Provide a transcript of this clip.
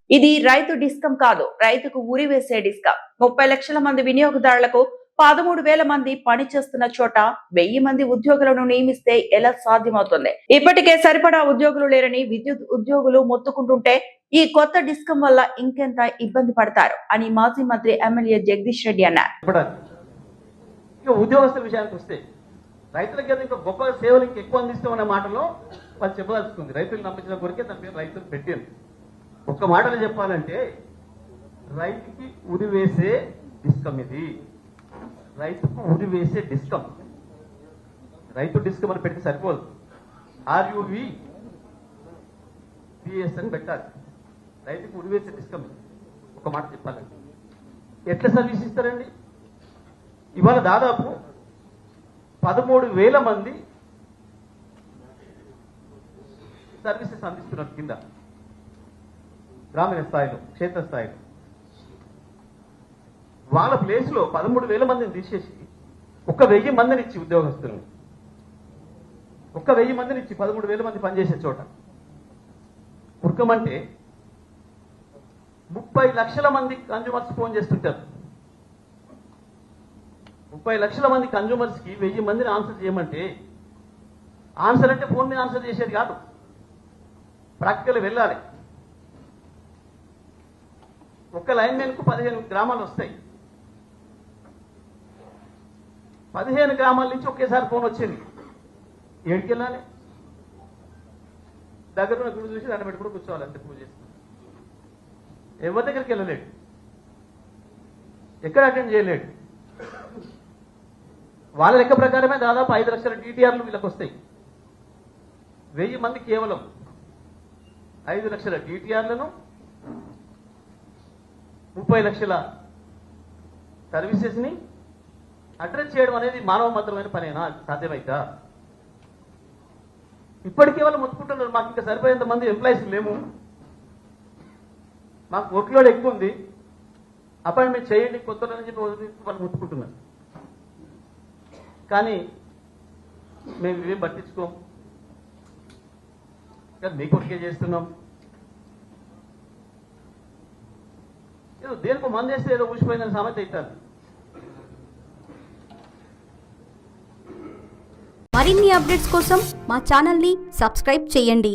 ఇది రైతు డిస్కం కాదు, రైతుకు ఉరి వేసే డిస్కం. 30 లక్షల మంది వినియోగదారులకు 13,000 మంది పనిచేస్తున్న చోట 1000 మంది ఉద్యోగులను నియమిస్తే ఎలా సాధ్యమవుతుంది? ఇప్పటికే సరిపడా ఉద్యోగులు లేరని విద్యుత్ ఉద్యోగులు మొత్తుకుంటుంటే ఈ కొత్త డిస్కం వల్ల ఇంకెంత ఇబ్బంది పడతారు అని మాజీ మంత్రి ఎమ్మెల్యే జగదీష్ రెడ్డి అన్నారు. ఉద్యోగస్తుల విషయానికి వస్తే రైతులకి ఇంకా గొప్ప సేవలు ఇంకా ఎక్కువ అందిస్తామనే మాటలో వాళ్ళు చెప్పదలుచుకుంది. రైతులు నమ్మించిన కొరికే తన పేరు రైతులు పెట్టింది. ఒక్క మాటలో చెప్పాలంటే రైతుకి ఉరి వేసే డిస్కం ఇది. రైతుకు ఉరి వేసే డిస్కం. రైతు డిస్కం అని పెడితే సరిపోదు, RUVPS అని పెట్టాలి. రైతుకు ఉరి వేసే డిస్కం. ఒక మాట చెప్పాలండి, ఎట్లా సర్వీస్ ఇస్తారండి? ఇవాళ దాదాపు 13,000 మంది సర్వీసెస్ అందిస్తున్నారు కింద గ్రామీణ స్థాయిలో, క్షేత్రస్థాయిలో. వాళ్ళ ప్లేస్ లో 13,000 మందిని తీసేసి 1,000 మందిని ఇచ్చి ఉద్యోగస్తులను 1,000 మందిని ఇచ్చి 13,000 మంది పనిచేసే చోట ఉరకమంటే 30 లక్షల మంది కన్జ్యూమర్స్ ఫోన్ చేస్తుంటారు. 30 లక్షల మంది కన్జ్యూమర్స్ కి 1000 మందిని ఆన్సర్ చేయమంటే, ఆన్సర్ అంటే ఫోన్ మీద ఆన్సర్ చేసేది కాదు, ప్రాక్టికల్ వెళ్ళాలి. ఒక్క లైన్ మ్యాన్ కు 15 గ్రామాలు వస్తాయి. 15 గ్రామాల నుంచి ఒకేసారి ఫోన్ వచ్చింది. ఏడికి వెళ్ళాలి? దగ్గర ఉన్న గుడి చూసి దండ పెట్టుకుని కూర్చోవాలి, అంతే పూజ చేస్తుంది. ఎవరి దగ్గరికి వెళ్ళలేడు, ఎక్కడ అటెండ్ చేయలేడు. వాళ్ళ లెక్క ప్రకారమే దాదాపు 5 లక్షల DTRలు వీళ్ళకి వస్తాయి. 1000 మంది కేవలం 5 లక్షల DTRలను 30 లక్షల సర్వీసెస్ ని అడ్రస్ చేయడం అనేది మానవ మాత్రమైన పనేనా? సాధ్యమైతా? ఇప్పటికే వాళ్ళు మొత్తుకుంటున్నారు, మాకు ఇంకా సరిపోయేంత మంది ఎంప్లాయీస్ లేము, మాకు వర్క్ లోడ్ ఎక్కువ ఉంది, అపాయింట్మెంట్ చేయండి కొత్తలని చెప్పి వాళ్ళు మొత్తుకుంటున్నారు. కానీ మేము ఇవేం పట్టించుకోం, మీ కొరికే చేస్తున్నాం. ఏదో దేనికో మంది చేస్తే ఏదో ఊసిపోయిందని సామెత అవుతారు. మరిన్ని అప్డేట్స్ కోసం మా ఛానల్ని సబ్స్క్రైబ్ చేయండి.